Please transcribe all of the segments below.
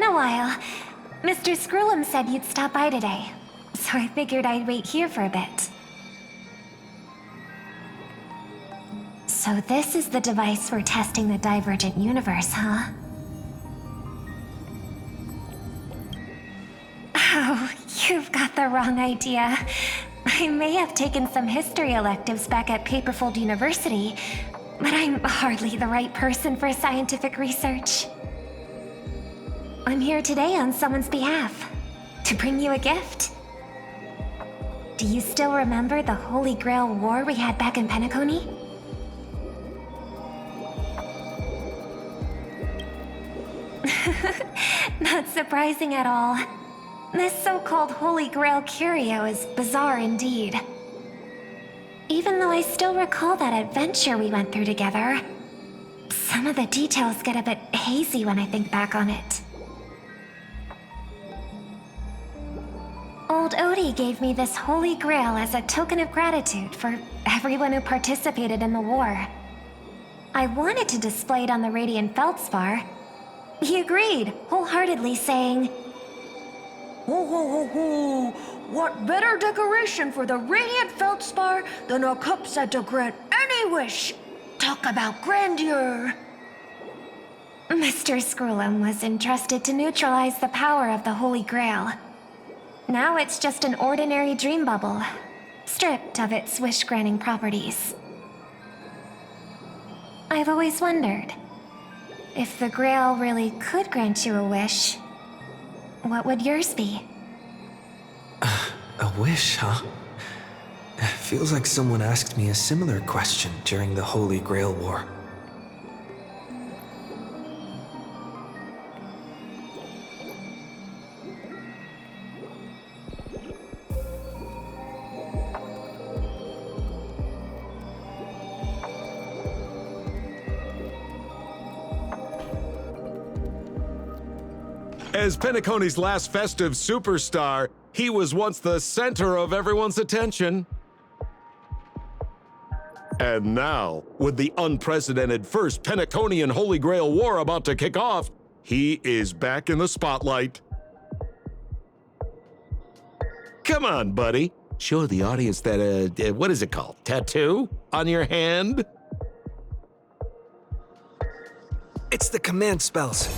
a while. Mr. Scrullum said you'd stop by today, so I figured I'd wait here for a bit. So this is the device for testing the divergent universe, huh? Oh, you've got the wrong idea. I may have taken some history electives back at Paperfold University, but I'm hardly the right person for scientific research. I'm here today on someone's behalf, to bring you a gift. Do you still remember the Holy Grail War we had back in Penacony? Not surprising at all. This so-called Holy Grail curio is bizarre indeed. Even though I still recall that adventure we went through together, some of the details get a bit hazy when I think back on it. Old Odie gave me this Holy Grail as a token of gratitude for everyone who participated in the war. I wanted to display it on the Radiant Feldspar. He agreed, wholeheartedly saying, Ho ho ho ho! What better decoration for the Radiant Feldspar than a cup set to grant any wish? Talk about grandeur! Mr. Scrullum was entrusted to neutralize the power of the Holy Grail. Now it's just an ordinary dream bubble, stripped of its wish-granting properties. I've always wondered, if the Grail really could grant you a wish, what would yours be? A wish, huh? Feels like someone asked me a similar question during the Holy Grail War. As Penacony's last festive superstar, he was once the center of everyone's attention. And now, with the unprecedented first Penaconian Holy Grail War about to kick off, he is back in the spotlight. Come on, buddy. Show the audience that, what is it called? Tattoo? On your hand? It's the command spells.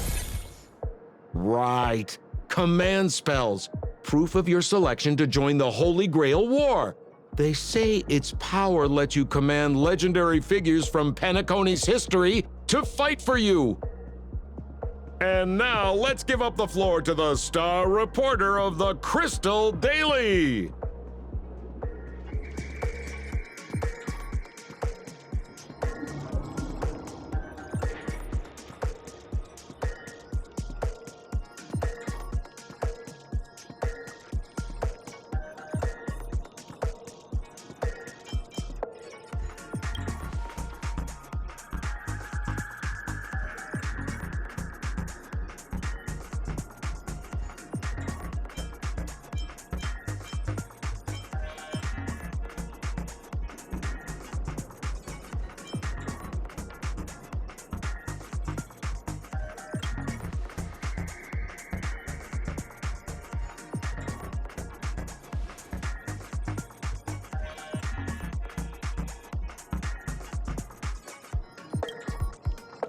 Right. Command spells. Proof of your selection to join the Holy Grail War. They say its power lets you command legendary figures from Penacony's history to fight for you. And now let's give up the floor to the star reporter of the Crystal Daily.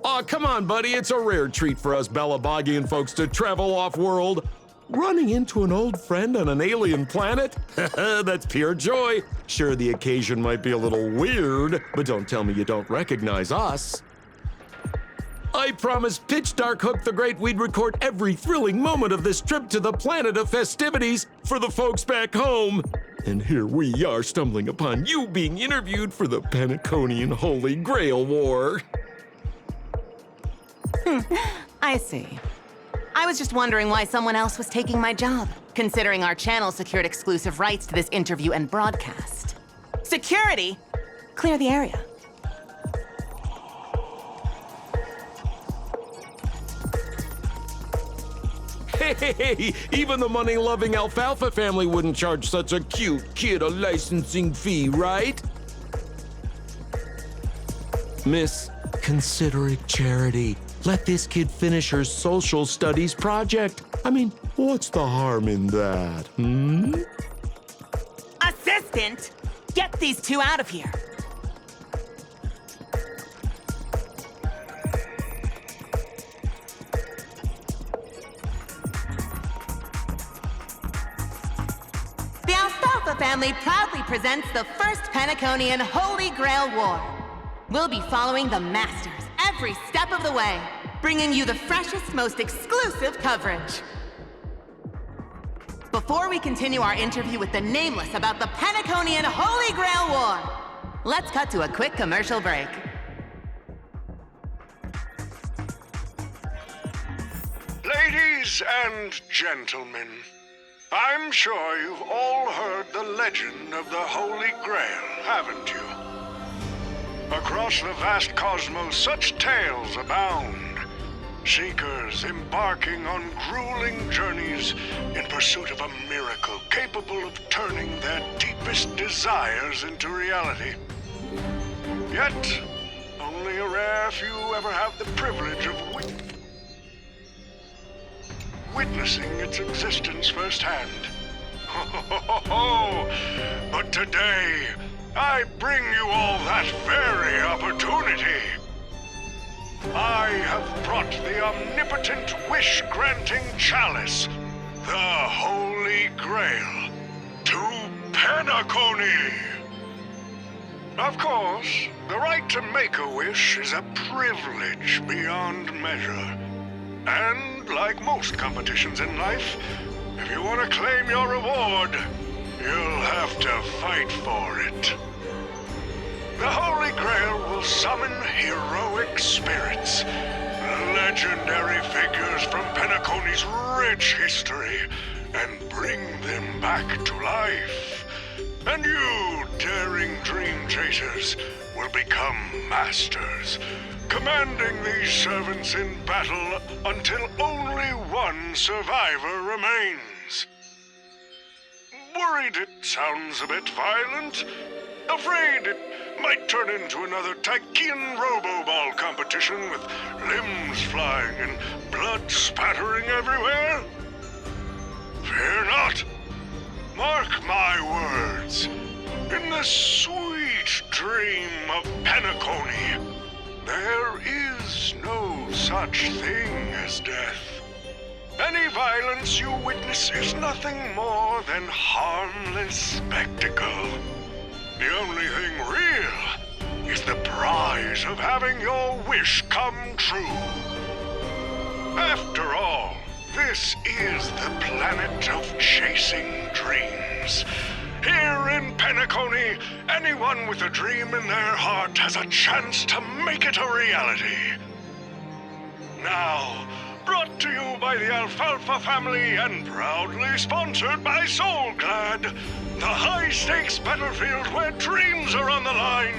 Aw, come on, buddy. It's a rare treat for us Balabagian folks to travel off-world. Running into an old friend on an alien planet? That's pure joy. Sure, the occasion might be a little weird, but don't tell me you don't recognize us. I promised Pitch Dark Hook the Great we'd record every thrilling moment of this trip to the planet of festivities for the folks back home. And here we are stumbling upon you being interviewed for the Penaconian Holy Grail War. I see. I was just wondering why someone else was taking my job, considering our channel secured exclusive rights to this interview and broadcast. Security! Clear the area. Hey, even the money-loving Alfalfa family wouldn't charge such a cute kid a licensing fee, right? Miss, consider it charity. Let this kid finish her social studies project. I mean, what's the harm in that, hmm? Assistant! Get these two out of here! The Alfalfa family proudly presents the first Penaconian Holy Grail War. We'll be following the Masters every step of the way, bringing you the freshest, most exclusive coverage. Before we continue our interview with the Nameless about the Penaconian Holy Grail War, let's cut to a quick commercial break. Ladies and gentlemen, I'm sure you've all heard the legend of the Holy Grail, haven't you? Across the vast cosmos, such tales abound. Seekers embarking on grueling journeys in pursuit of a miracle capable of turning their deepest desires into reality. Yet, only a rare few ever have the privilege of witnessing its existence firsthand. But today, I bring you all that very opportunity. I have brought the omnipotent wish-granting chalice, the Holy Grail, to Penacony. Of course, the right to make a wish is a privilege beyond measure. And like most competitions in life, if you want to claim your reward, you'll have to fight for it. The Holy Grail will summon heroic spirits, legendary figures from Penacony's rich history, and bring them back to life. And you, daring dream chasers, will become masters, commanding these servants in battle until only one survivor remains. Worried it sounds a bit violent? Afraid it might turn into another Tychean Robo-Ball competition with limbs flying and blood spattering everywhere? Fear not. Mark my words. In the sweet dream of Penacony, there is no such thing as death. Any violence you witness is nothing more than harmless spectacle. The only thing real is the prize of having your wish come true. After all, this is the planet of chasing dreams. Here in Penacony, anyone with a dream in their heart has a chance to make it a reality. Now, brought to you by the Alfalfa family and proudly sponsored by Soulglad, the high-stakes battlefield where dreams are on the line.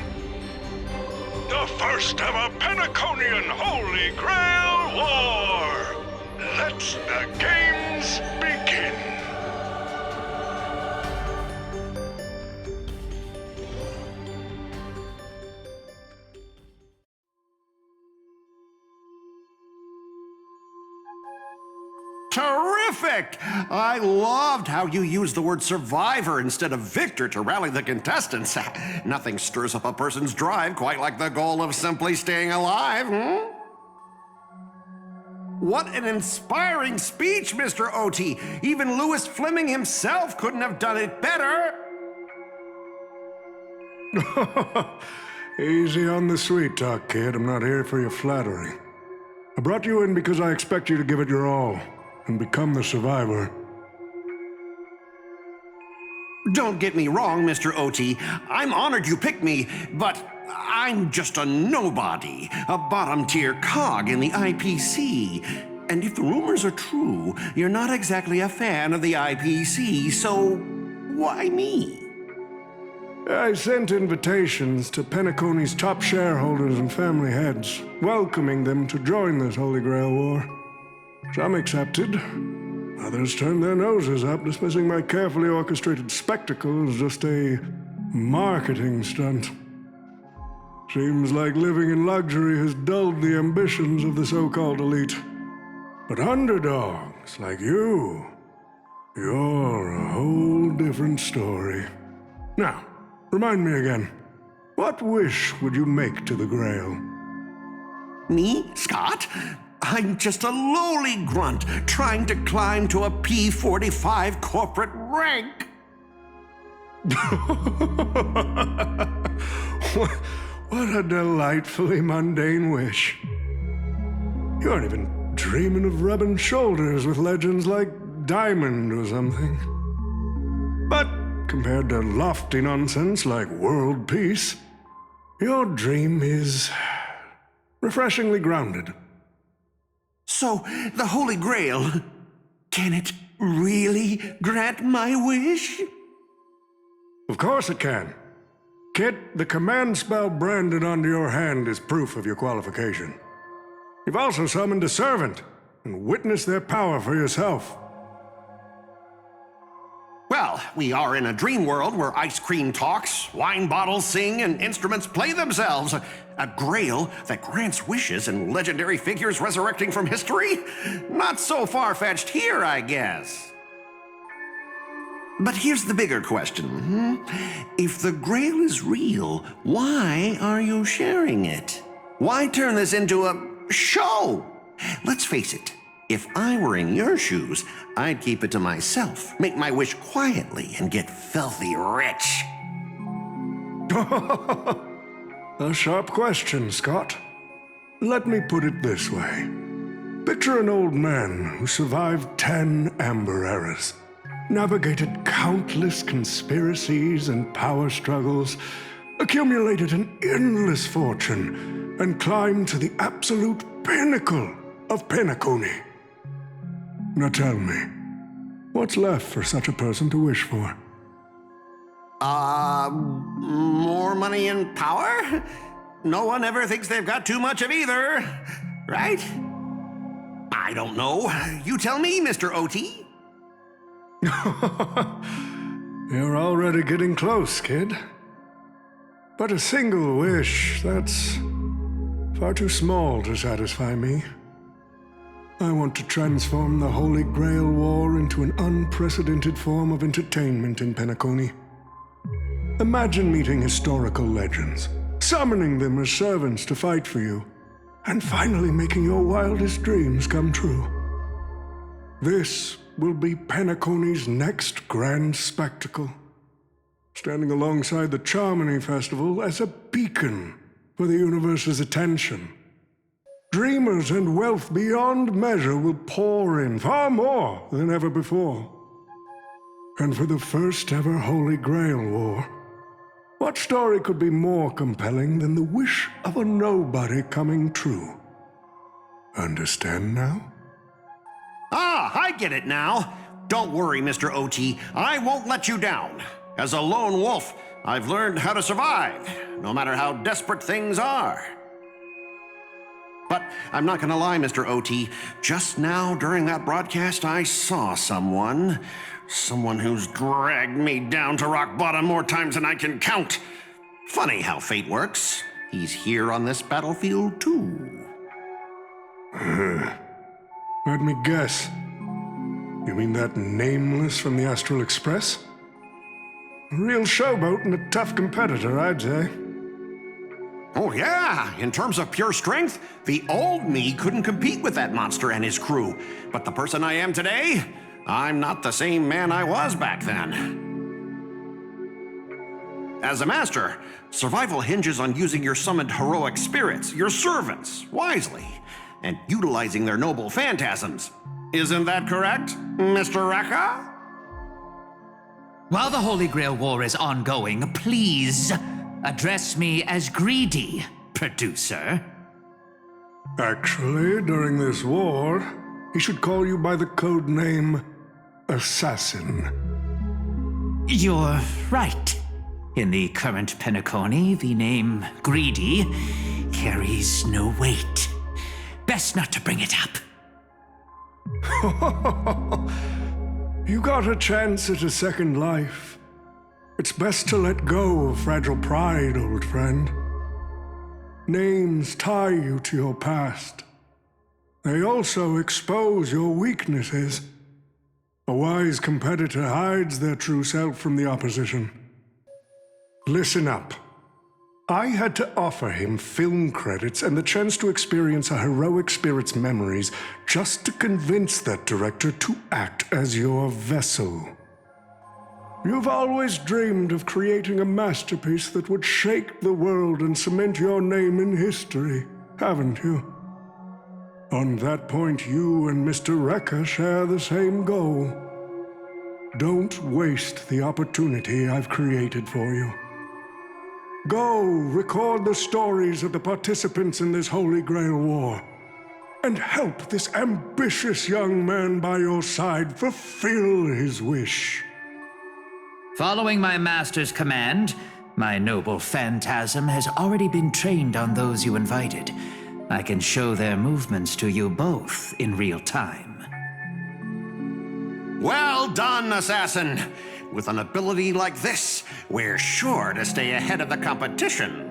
The first ever Penaconian Holy Grail War. Let the games begin. Terrific! I loved how you used the word survivor instead of victor to rally the contestants. Nothing stirs up a person's drive quite like the goal of simply staying alive, hmm? What an inspiring speech, Mr. O.T. Even Louis Fleming himself couldn't have done it better. Easy on the sweet talk, kid. I'm not here for your flattery. I brought you in because I expect you to give it your all and become the survivor. Don't get me wrong, Mr. O.T. I'm honored you picked me, but I'm just a nobody, a bottom-tier cog in the IPC. And if the rumors are true, you're not exactly a fan of the IPC, so why me? I sent invitations to Penacony's top shareholders and family heads, welcoming them to join this Holy Grail War. Some accepted. Others turned their noses up, dismissing my carefully orchestrated spectacle as just a marketing stunt. Seems like living in luxury has dulled the ambitions of the so-called elite. But underdogs like you're a whole different story. Now, remind me again, what wish would you make to the Grail? Me, Scott? I'm just a lowly grunt trying to climb to a P-45 corporate rank. What a delightfully mundane wish. You aren't even dreaming of rubbing shoulders with legends like Diamond or something. But compared to lofty nonsense like world peace, your dream is refreshingly grounded. So, the Holy Grail, can it really grant my wish? Of course it can. Kid, the command spell branded onto your hand is proof of your qualification. You've also summoned a servant and witnessed their power for yourself. Well, we are in a dream world where ice cream talks, wine bottles sing, and instruments play themselves. A grail that grants wishes and legendary figures resurrecting from history? Not so far-fetched here, I guess. But here's the bigger question. If the grail is real, why are you sharing it? Why turn this into a show? Let's face it. If I were in your shoes, I'd keep it to myself, make my wish quietly, and get filthy rich. A sharp question, Scott. Let me put it this way. Picture an old man who survived 10 Amber Eras, navigated countless conspiracies and power struggles, accumulated an endless fortune, and climbed to the absolute pinnacle of Penacony. Now tell me, what's left for such a person to wish for? More money and power? No one ever thinks they've got too much of either, right? I don't know. You tell me, Mr. OT. You're already getting close, kid. But a single wish, that's far too small to satisfy me. I want to transform the Holy Grail War into an unprecedented form of entertainment in Penacony. Imagine meeting historical legends, summoning them as servants to fight for you, and finally making your wildest dreams come true. This will be Penacony's next grand spectacle, standing alongside the Charmony Festival as a beacon for the universe's attention. Dreamers and wealth beyond measure will pour in, far more than ever before. And for the first ever Holy Grail War, what story could be more compelling than the wish of a nobody coming true? Understand now? Ah, I get it now. Don't worry, Mr. OT. I won't let you down. As a lone wolf, I've learned how to survive, no matter how desperate things are. But I'm not gonna lie, Mr. OT. Just now, during that broadcast, I saw someone who's dragged me down to rock bottom more times than I can count. Funny how fate works. He's here on this battlefield, too. Let me guess. You mean that Nameless from the Astral Express? A real showboat and a tough competitor, I'd say. Oh, yeah. In terms of pure strength, the old me couldn't compete with that monster and his crew. But the person I am today, I'm not the same man I was back then. As a master, survival hinges on using your summoned heroic spirits, your servants, wisely, and utilizing their noble phantasms. Isn't that correct, Mr. Raka? While the Holy Grail War is ongoing, please address me as Greedy, producer. Actually, during this war, he should call you by the code name Assassin. You're right. In the current Penacony, the name Greedy carries no weight. Best not to bring it up. You got a chance at a second life. It's best to let go of fragile pride, old friend. Names tie you to your past. They also expose your weaknesses. A wise competitor hides their true self from the opposition. Listen up. I had to offer him film credits and the chance to experience a heroic spirit's memories just to convince that director to act as your vessel. You've always dreamed of creating a masterpiece that would shake the world and cement your name in history, haven't you? On that point, you and Mr. Rekka share the same goal. Don't waste the opportunity I've created for you. Go record the stories of the participants in this Holy Grail War, and help this ambitious young man by your side fulfill his wish. Following my master's command, my noble phantasm has already been trained on those you invited. I can show their movements to you both in real time. Well done, assassin! With an ability like this, we're sure to stay ahead of the competition.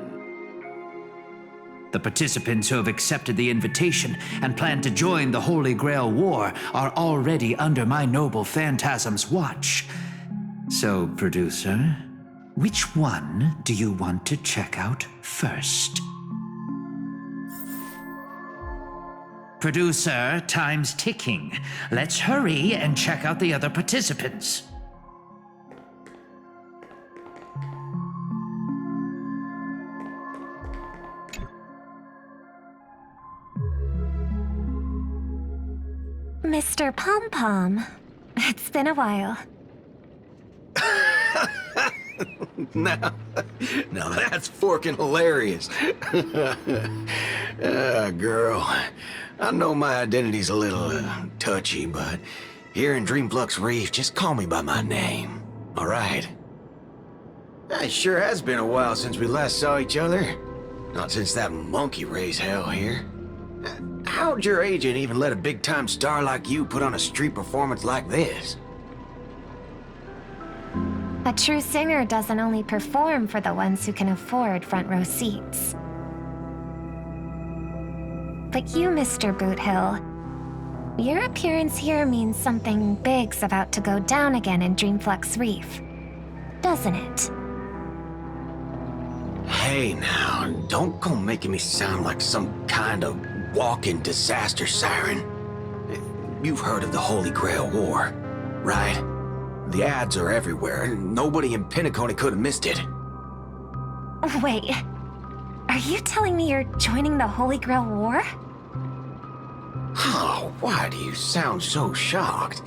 The participants who have accepted the invitation and plan to join the Holy Grail War are already under my noble phantasm's watch. So, producer, which one do you want to check out first? Producer, time's ticking. Let's hurry and check out the other participants. Mr. Pom Pom, it's been a while. Now that's forking hilarious. Girl, I know my identity's a little touchy, but here in Dreamflux Reef, just call me by my name, all right? It sure has been a while since we last saw each other. Not since that monkey raised hell here. How'd your agent even let a big-time star like you put on a street performance like this? A true singer doesn't only perform for the ones who can afford front row seats. But you, Mr. Boothill, your appearance here means something big's about to go down again in Dreamflux Reef, doesn't it? Hey now, don't go making me sound like some kind of walking disaster siren. You've heard of the Holy Grail War, right? The ads are everywhere. Nobody in Penacony could have missed it. Wait, are you telling me you're joining the Holy Grail War? Oh, why do you sound so shocked?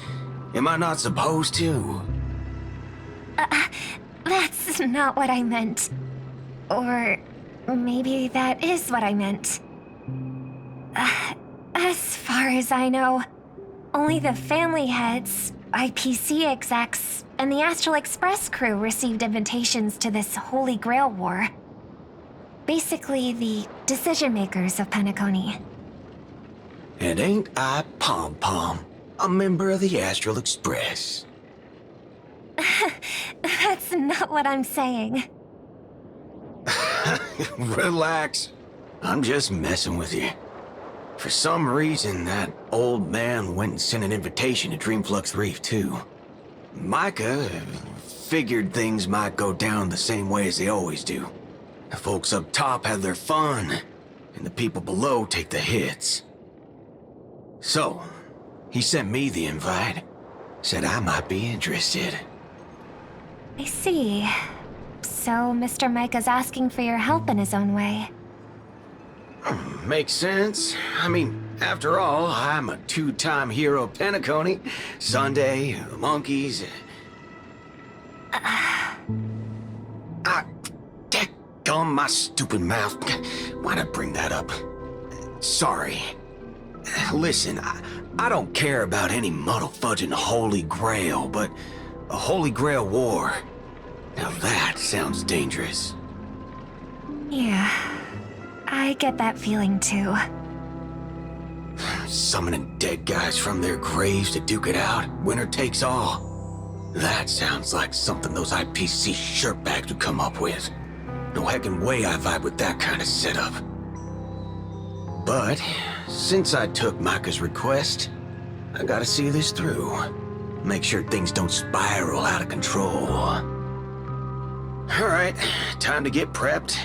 Am I not supposed to? That's not what I meant. Or maybe that is what I meant. As far as I know, only the family heads, IPC execs, and the Astral Express crew received invitations to this Holy Grail War. Basically, the decision-makers of Penacony. And ain't I Pom Pom, a member of the Astral Express? That's not what I'm saying. Relax. I'm just messing with you. For some reason, that old man went and sent an invitation to Dreamflux Reef, too. Micah figured things might go down the same way as they always do. The folks up top have their fun, and the people below take the hits. So, he sent me the invite. Said I might be interested. I see. So Mr. Micah's asking for your help in his own way. Makes sense. I mean, after all, I'm a two-time hero of Penacony. Sunday, the monkeys. Dadgum my stupid mouth. Why'd I bring that up? Sorry. Listen, I don't care about any muddle-fudging Holy Grail, but a Holy Grail War. Now that sounds dangerous. Yeah, I get that feeling too. Summoning dead guys from their graves to duke it out, winner takes all. That sounds like something those IPC shirtbags would come up with. No heckin' way I vibe with that kind of setup. But since I took Micah's request, I gotta see this through. Make sure things don't spiral out of control. Alright, time to get prepped.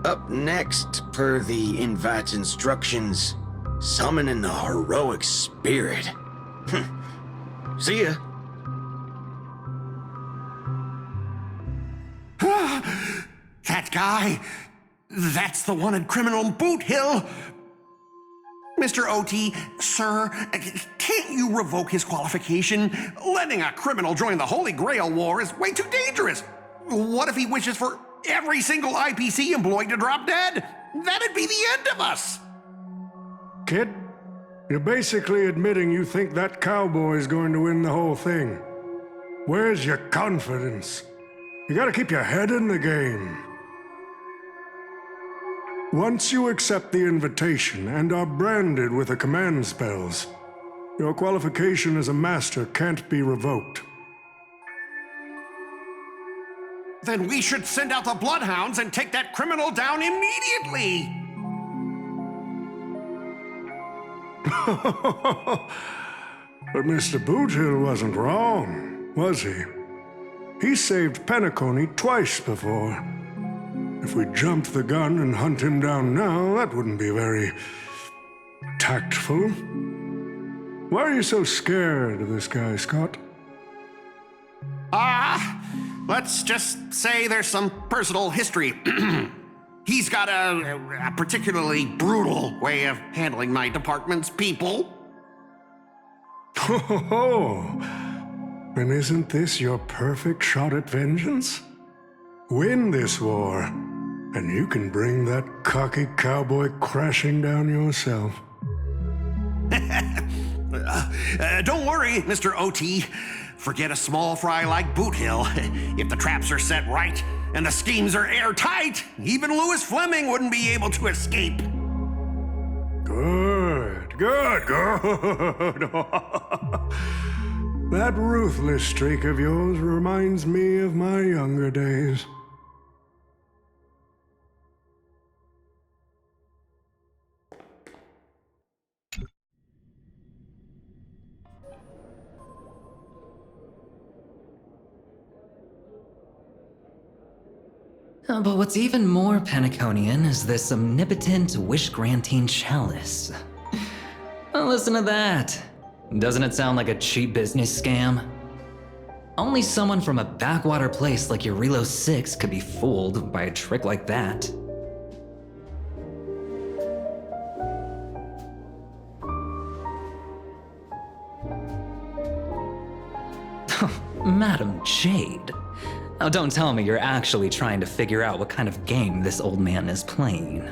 Up next, per the invite's instructions, summoning the heroic spirit. See ya. That guy, that's the wanted criminal Boot Hill. Mr. OT, sir, can't you revoke his qualification? Letting a criminal join the Holy Grail War is way too dangerous. What if he wishes for every single IPC employee to drop dead? That'd be the end of us. Kid, you're basically admitting you think that cowboy's going to win the whole thing. Where's your confidence? You gotta keep your head in the game. Once you accept the invitation and are branded with the command spells, your qualification as a master can't be revoked. Then we should send out the Bloodhounds and take that criminal down immediately. But Mr. Boothill wasn't wrong, was he? He saved Penacony twice before. If we jumped the gun and hunt him down now, that wouldn't be very tactful. Why are you so scared of this guy, Scott? Let's just say there's some personal history. He's got a particularly brutal way of handling my department's people. Oh, and isn't this your perfect shot at vengeance? Win this war, and you can bring that cocky cowboy crashing down yourself. Don't worry, Mr. OT. Forget a small fry like Boot Hill. If the traps are set right and the schemes are airtight, even Louis Fleming wouldn't be able to escape. Good. That ruthless streak of yours reminds me of my younger days. But what's even more Penaconian is this omnipotent, wish-granting chalice. Listen to that. Doesn't it sound like a cheap business scam? Only someone from a backwater place like Eurilo 6 could be fooled by a trick like that. Madam Jade. Now don't tell me you're actually trying to figure out what kind of game this old man is playing.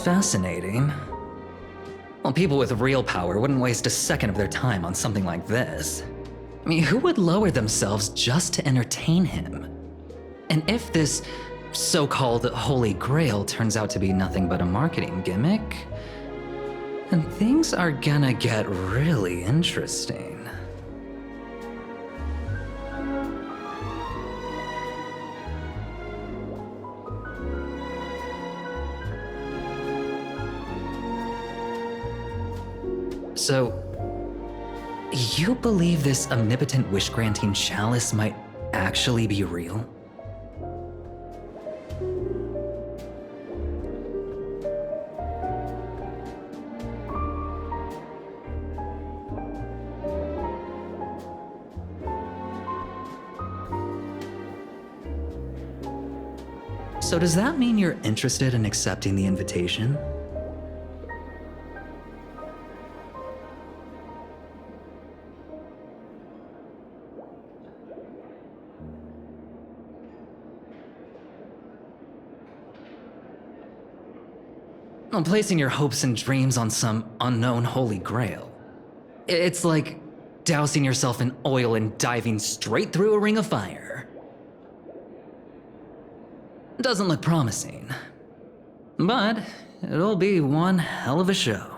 Fascinating. Well, people with real power wouldn't waste a second of their time on something like this. I mean, who would lower themselves just to entertain him? And if this so-called Holy Grail turns out to be nothing but a marketing gimmick, then things are gonna get really interesting. So, you believe this omnipotent wish-granting chalice might actually be real? So does that mean you're interested in accepting the invitation? On placing your hopes and dreams on some unknown holy grail. It's like dousing yourself in oil and diving straight through a ring of fire. Doesn't look promising. But it'll be one hell of a show.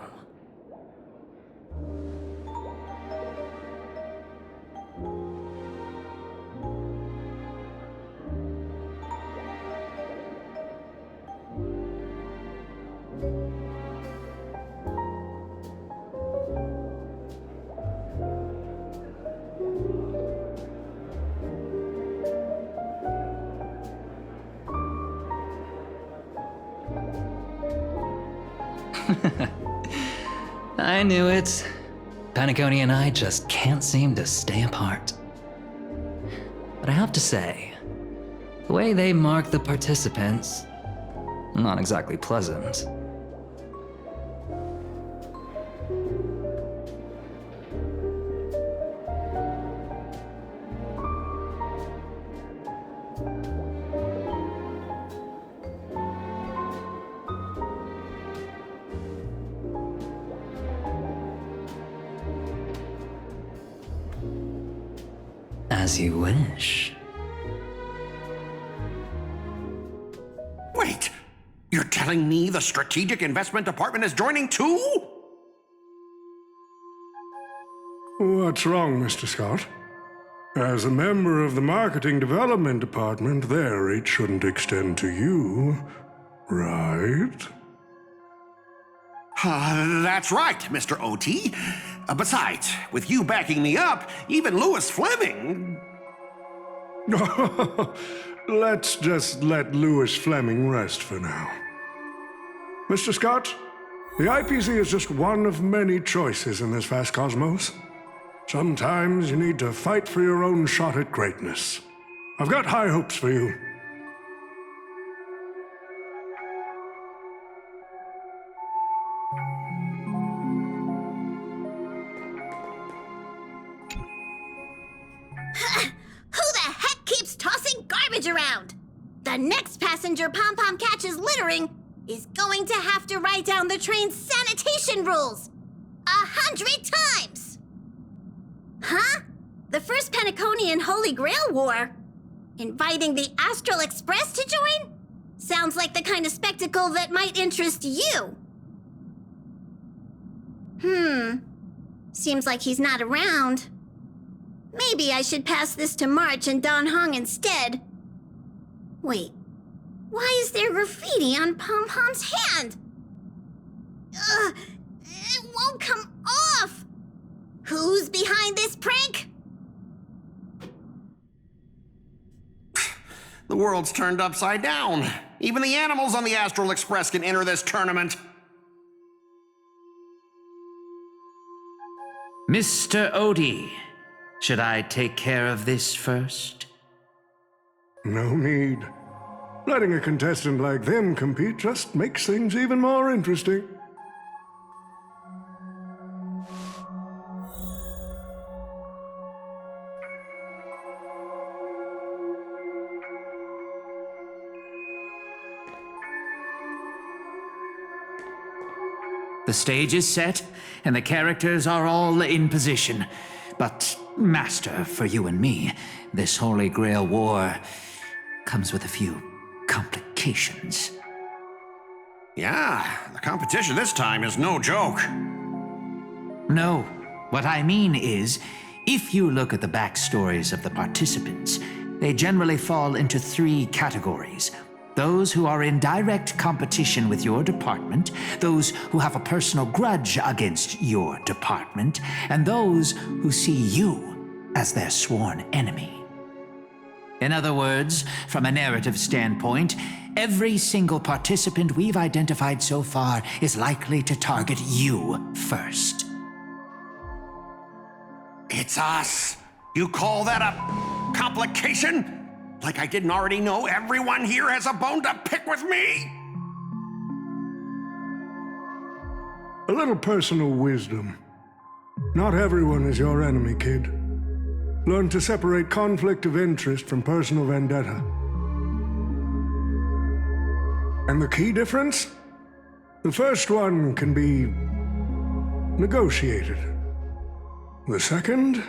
I knew it. Penacony and I just can't seem to stay apart. But I have to say, the way they mark the participants, not exactly pleasant. As you wish. Wait! You're telling me the Strategic Investment Department is joining too? What's wrong, Mr. Scott? As a member of the Marketing Development Department, their reach shouldn't extend to you, right? That's right, Mr. OT. Besides, with you backing me up, even Louis Fleming... Let's just let Louis Fleming rest for now. Mr. Scott, the IPC is just one of many choices in this vast cosmos. Sometimes you need to fight for your own shot at greatness. I've got high hopes for you. Around. The next passenger Pom-Pom catches littering is going to have to write down the train's sanitation rules 100 times! Huh? The first Penaconian Holy Grail War? Inviting the Astral Express to join? Sounds like the kind of spectacle that might interest you. Seems like he's not around. Maybe I should pass this to March and Don Hong instead. Wait, why is there graffiti on Pom-Pom's hand? Ugh, it won't come off! Who's behind this prank? The world's turned upside down. Even the animals on the Astral Express can enter this tournament. Mr. Odie, should I take care of this first? No need. Letting a contestant like them compete just makes things even more interesting. The stage is set, and the characters are all in position. But, Master, for you and me, this Holy Grail War comes with a few complications. Yeah, the competition this time is no joke. No, what I mean is, if you look at the backstories of the participants, they generally fall into 3 categories. Those who are in direct competition with your department, those who have a personal grudge against your department, and those who see you as their sworn enemy. In other words, from a narrative standpoint, every single participant we've identified so far is likely to target you first. It's us. You call that a complication? Like I didn't already know everyone here has a bone to pick with me? A little personal wisdom. Not everyone is your enemy, kid. Learn to separate conflict of interest from personal vendetta. And the key difference? The first one can be negotiated. The second?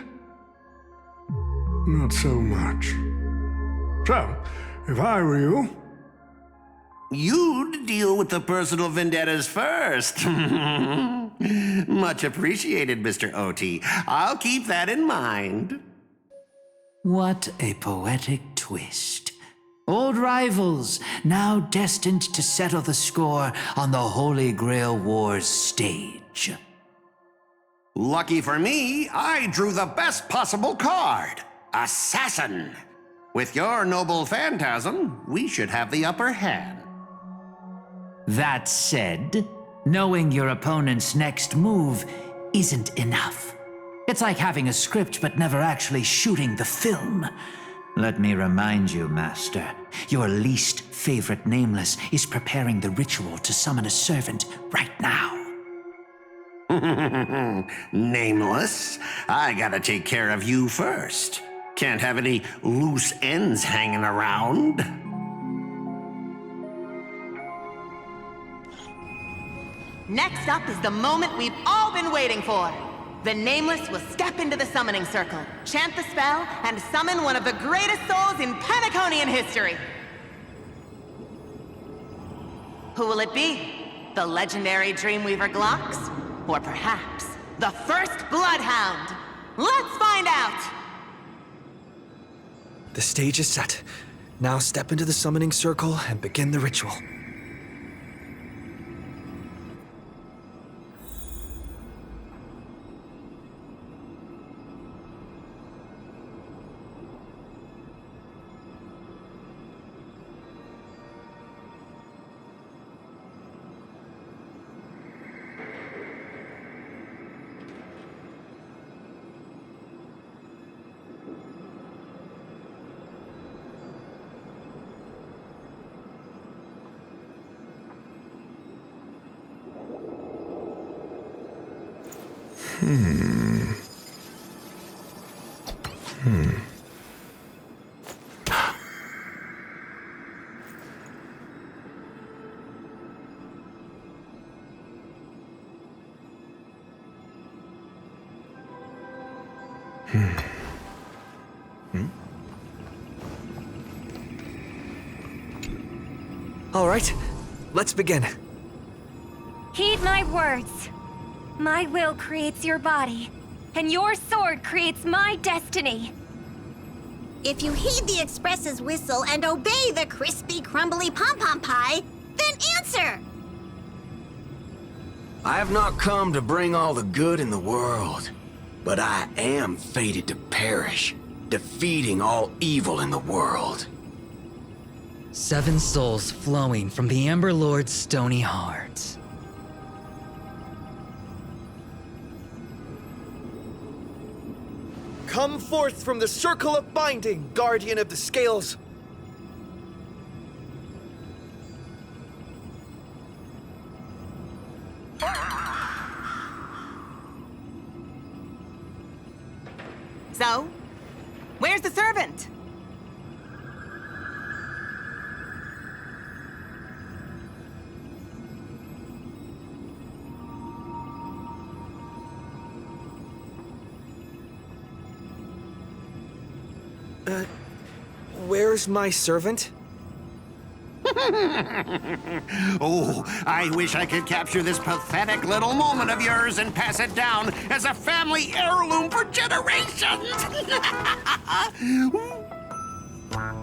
Not so much. So, if I were you, you'd deal with the personal vendettas first. Much appreciated, Mr. OT. I'll keep that in mind. What a poetic twist. Old rivals, now destined to settle the score on the Holy Grail Wars stage. Lucky for me, I drew the best possible card. Assassin. With your noble phantasm, we should have the upper hand. That said, knowing your opponent's next move isn't enough. It's like having a script but never actually shooting the film. Let me remind you, Master, your least favorite Nameless is preparing the ritual to summon a servant right now. Nameless, I gotta take care of you first. Can't have any loose ends hanging around. Next up is the moment we've all been waiting for. The Nameless will step into the summoning circle, chant the spell, and summon one of the greatest souls in Penaconian history. Who will it be? The legendary Dreamweaver Glocks? Or perhaps the first Bloodhound? Let's find out! The stage is set. Now step into the summoning circle and begin the ritual. All right, let's begin. Heed my words. My will creates your body, and your sword creates my destiny. If you heed the Express's whistle and obey the crispy, crumbly pom-pom pie, then answer! I have not come to bring all the good in the world, but I am fated to perish, defeating all evil in the world. 7 souls flowing from the Ember Lord's stony heart. Come forth from the circle of binding, guardian of the scales. So, where's the servant? Where's my servant? Oh, I wish I could capture this pathetic little moment of yours and pass it down as a family heirloom for generations.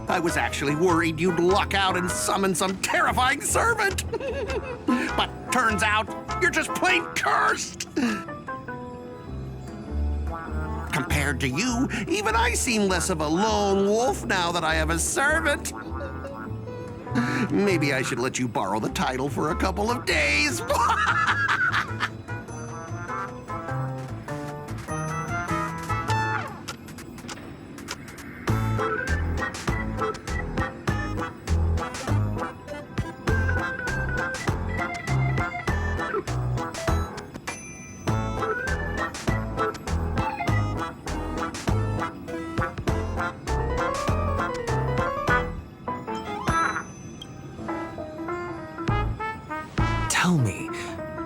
I was actually worried you'd luck out and summon some terrifying servant. But turns out you're just plain cursed. Compared to you, even I seem less of a lone wolf now that I have a servant. Maybe I should let you borrow the title for a couple of days. Tell me,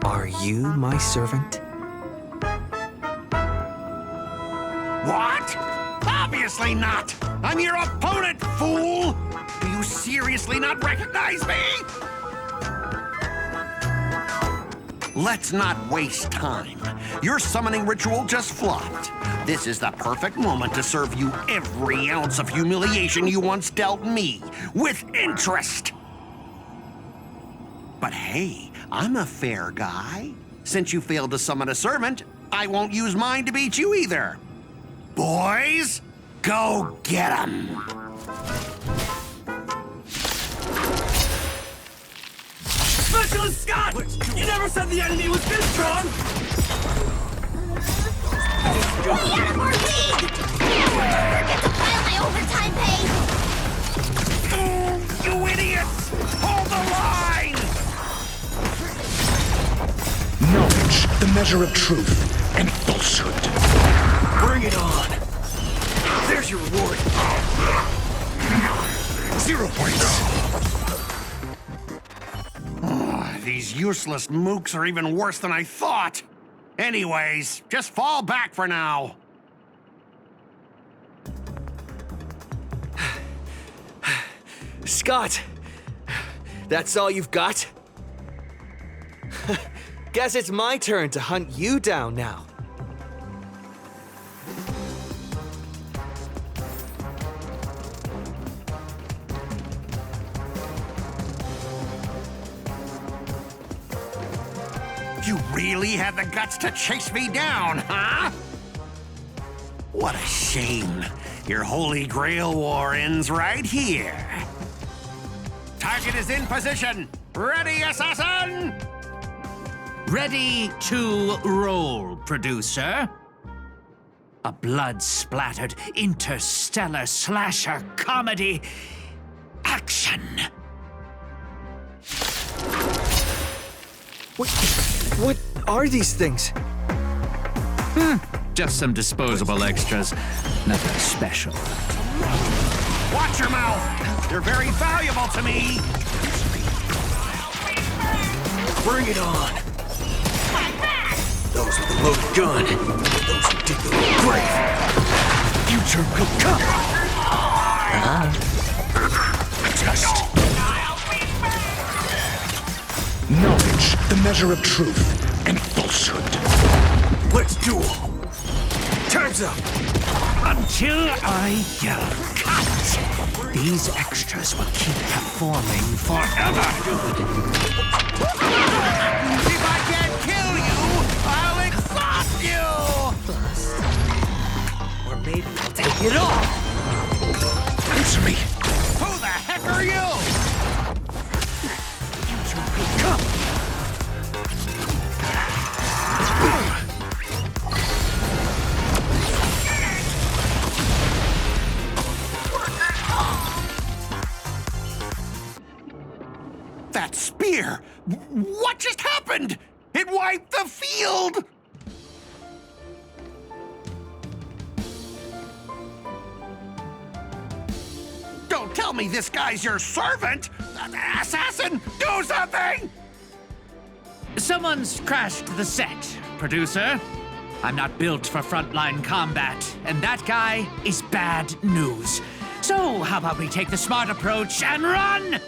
are you my servant? What? Obviously not! I'm your opponent, fool! Do you seriously not recognize me? let's not waste time. Your summoning ritual just flopped. This is the perfect moment to serve you every ounce of humiliation you once dealt me, with interest. But hey, I'm a fair guy. Since you failed to summon a servant, I won't use mine to beat you either. Boys, go get 'em! Specialist Scott! You never said the enemy was this strong! We have more lead! Forget to file my overtime pay! You idiots! Hold the line! Knowledge, the measure of truth and falsehood. Bring it on. There's your reward. 0 points. These useless mooks are even worse than I thought. Anyways, just fall back for now. Scott! That's all you've got? Guess it's my turn to hunt you down now. You really had the guts to chase me down, huh? What a shame. Your Holy Grail War ends right here. Target is in position. Ready, assassin? Ready to roll, producer. A blood-splattered interstellar slasher comedy. Action! What are these things? Just some disposable extras. Nothing special. Watch your mouth. You're very valuable to me. Bring it on. Those with the loaded gun. Those who dig the grave. Future will come. Test. Knowledge, the measure of truth and falsehood. Let's duel. Time's up. Until I yell cut, these extras will keep performing forever. If I can't kill you, I'll exhaust you! Or maybe I'll take it all. Answer me. Who the heck are you? That spear! What just happened? It wiped the field! Don't tell me this guy's your servant! Assassin, do something! Someone's crashed the set, producer. I'm not built for frontline combat, and that guy is bad news. So, how about we take the smart approach and run?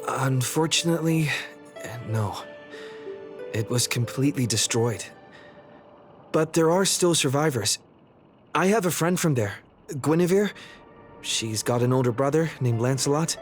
Unfortunately, no. It was completely destroyed. But there are still survivors. I have a friend from there, Guinevere. She's got an older brother named Lancelot.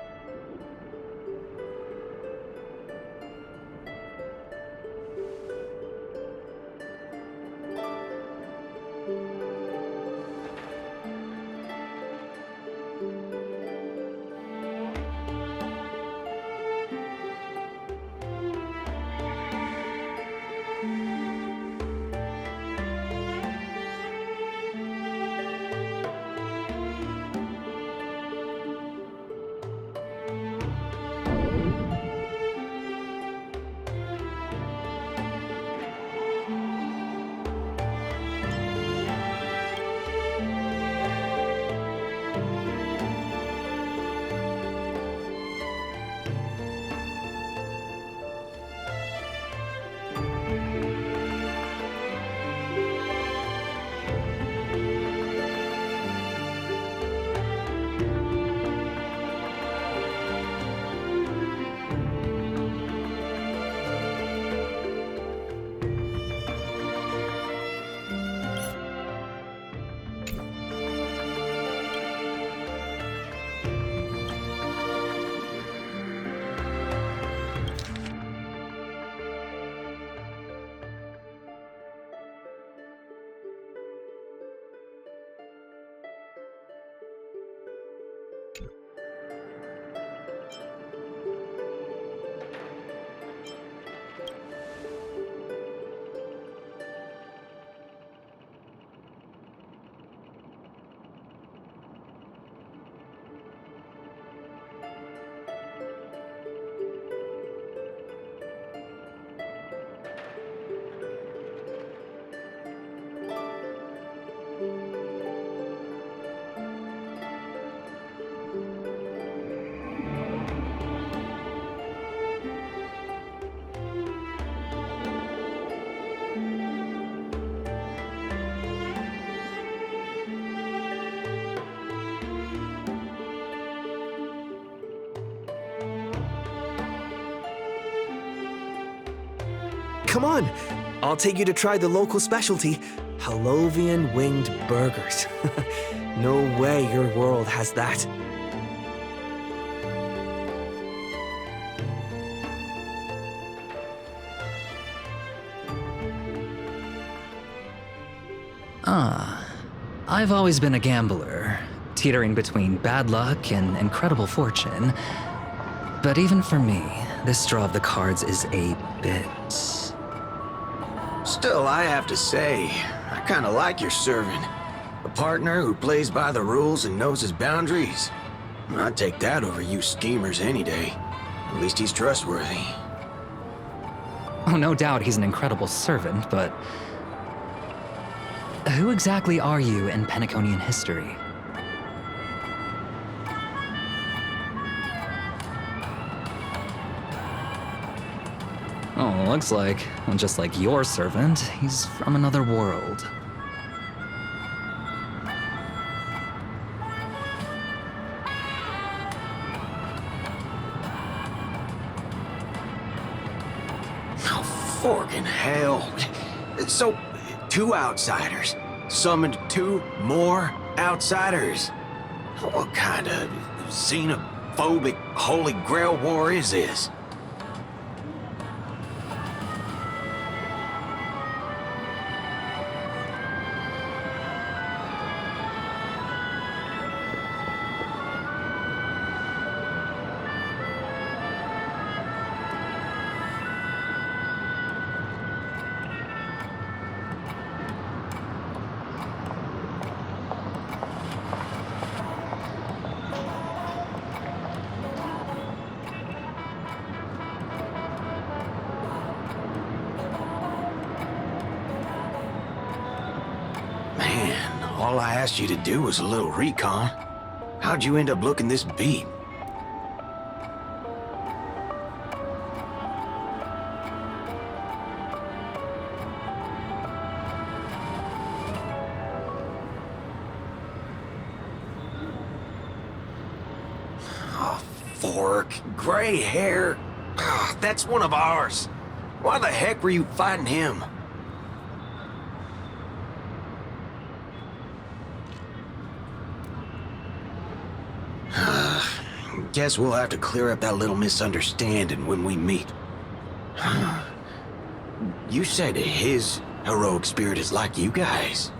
Come on, I'll take you to try the local specialty, Halovian winged burgers. No way your world has that. I've always been a gambler, teetering between bad luck and incredible fortune. But even for me, this draw of the cards is a bit... Still, I have to say, I kinda like your servant. A partner who plays by the rules and knows his boundaries. I'd take that over you schemers any day. At least he's trustworthy. Oh, no doubt he's an incredible servant, but... who exactly are you in Penaconian history? Oh, looks like, well, just like your servant, he's from another world. Oh, forkin' hell. So, 2 outsiders summoned 2 more outsiders. What kind of xenophobic Holy Grail war is this? All I asked you to do was a little recon. How'd you end up looking this beat? Oh, fork, gray hair. Ah, that's one of ours. Why the heck were you fighting him? Guess we'll have to clear up that little misunderstanding when we meet. You said his heroic spirit is like you guys.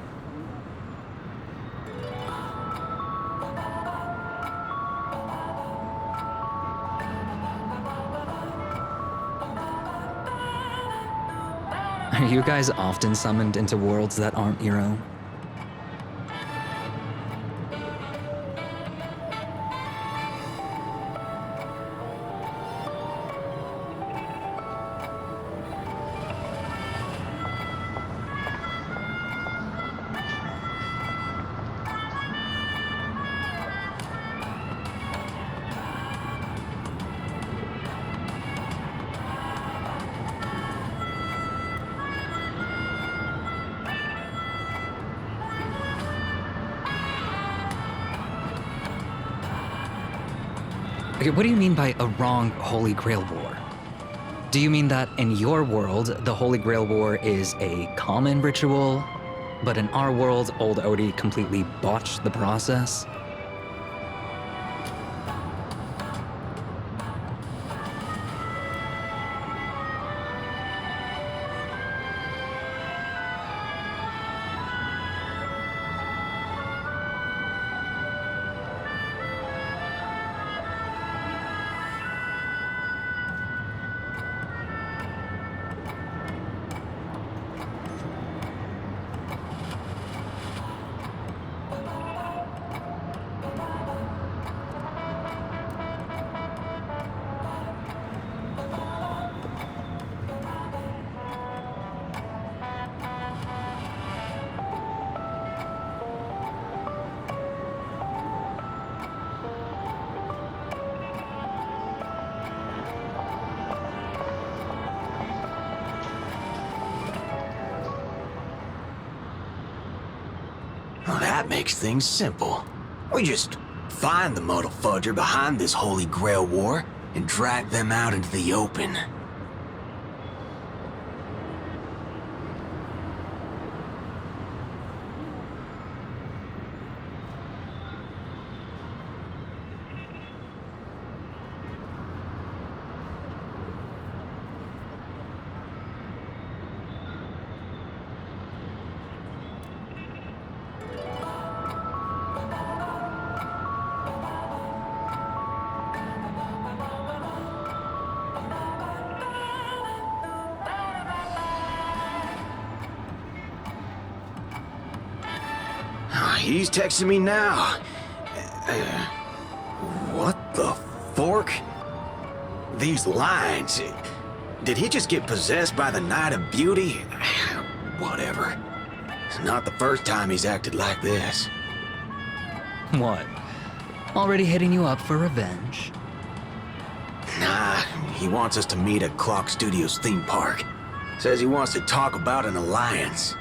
Are you guys often summoned into worlds that aren't your own? Okay, what do you mean by a wrong Holy Grail War? Do you mean that in your world, the Holy Grail War is a common ritual, but in our world, old Odie completely botched the process? Well, that makes things simple. We just find the muddle fudger behind this Holy Grail War and drag them out into the open. He's texting me now. What the fork? These lines. Did he just get possessed by the Night of Beauty? Whatever. It's not the first time he's acted like this. What? Already hitting you up for revenge? Nah, he wants us to meet at Clock Studios theme park. Says he wants to talk about an alliance.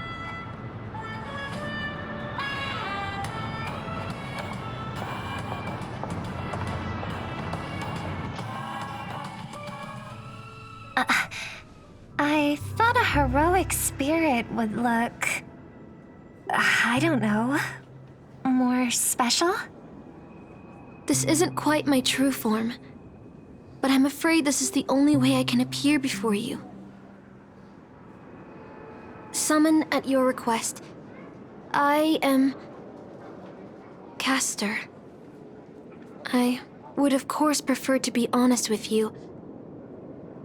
I thought a heroic spirit would look... I don't know... more special? This isn't quite my true form, but I'm afraid this is the only way I can appear before you. Summon at your request. I am... Castor. I would of course prefer to be honest with you,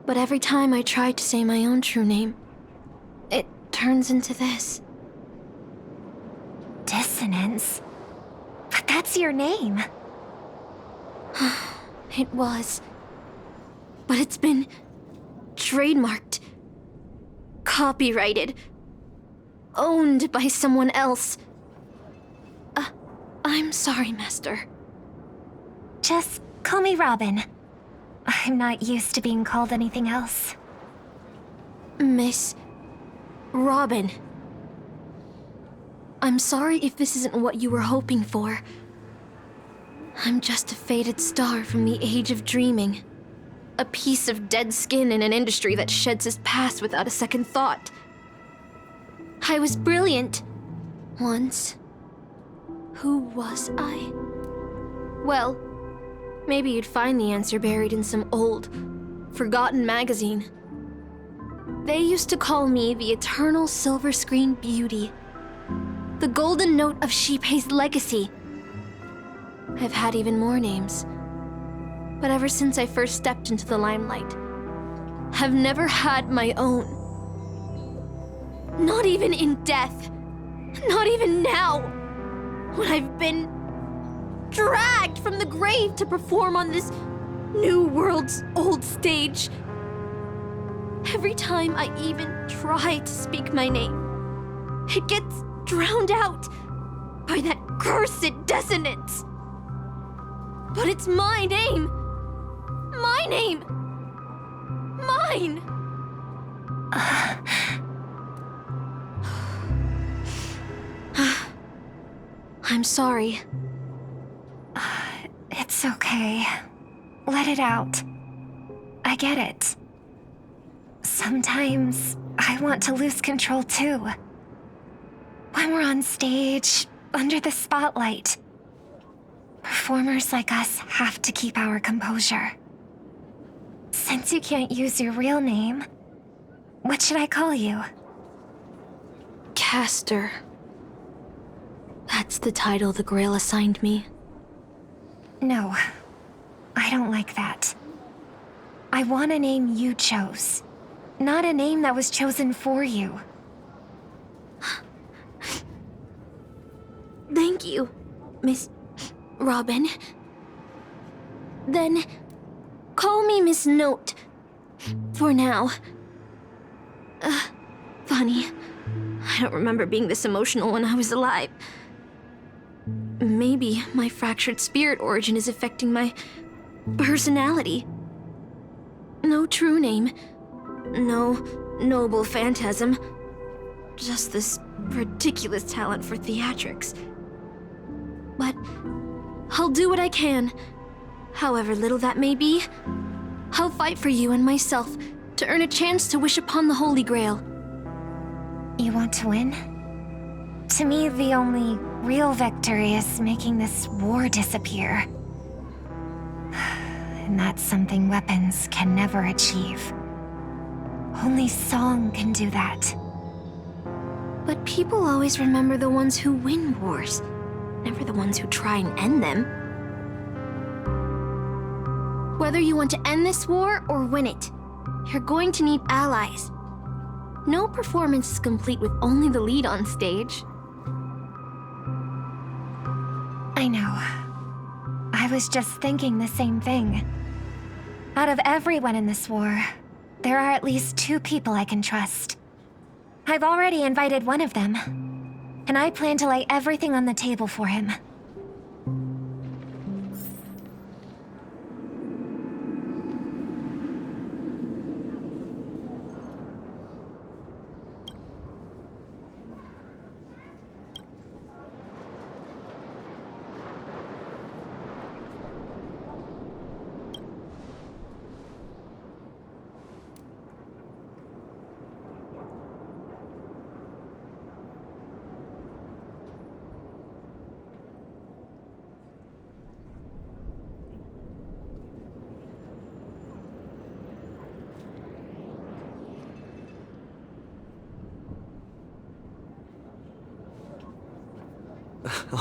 but every time I try to say my own true name, it turns into this. Dissonance? But that's your name. It was. But it's been trademarked, copyrighted, owned by someone else. I'm sorry, Master. Just call me Robin. I'm not used to being called anything else. Miss Robin. I'm sorry if this isn't what you were hoping for. I'm just a faded star from the age of dreaming. A piece of dead skin in an industry that sheds its past without a second thought. I was brilliant. Once. Who was I? Well, maybe you'd find the answer buried in some old, forgotten magazine. They used to call me the eternal silver screen beauty. The golden note of Shipei's legacy. I've had even more names. But ever since I first stepped into the limelight, I've never had my own. Not even in death. Not even now. When I've been dragged from the grave to perform on this new world's old stage. Every time I even try to speak my name, it gets drowned out by that cursed dissonance. But it's my name. My name. Mine. I'm sorry. It's okay. Let it out. I get it. Sometimes I want to lose control too. When we're on stage, under the spotlight, performers like us have to keep our composure. Since you can't use your real name, what should I call you? Caster. That's the title the Grail assigned me. No, I don't like that. I want a name you chose, not a name that was chosen for you. Thank you, Miss Robin. Then, call me Miss Note. For now. Funny. I don't remember being this emotional when I was alive. Maybe my fractured spirit origin is affecting my personality. No true name. No noble phantasm. Just this ridiculous talent for theatrics. But I'll do what I can. However little that may be, I'll fight for you and myself to earn a chance to wish upon the Holy Grail. You want to win? To me, the only real victory is making this war disappear. And that's something weapons can never achieve. Only song can do that. But people always remember the ones who win wars, never the ones who try and end them. Whether you want to end this war or win it, you're going to need allies. No performance is complete with only the lead on stage. I know. I was just thinking the same thing. Out of everyone in this war, there are at least 2 people I can trust. I've already invited one of them, and I plan to lay everything on the table for him.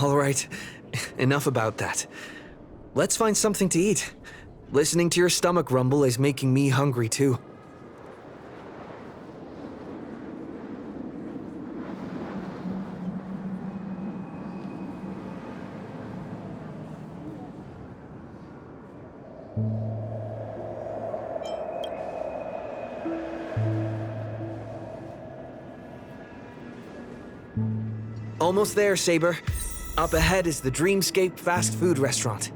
All right, enough about that. Let's find something to eat. Listening to your stomach rumble is making me hungry too. Almost there, Saber. Up ahead is the Dreamscape fast food restaurant.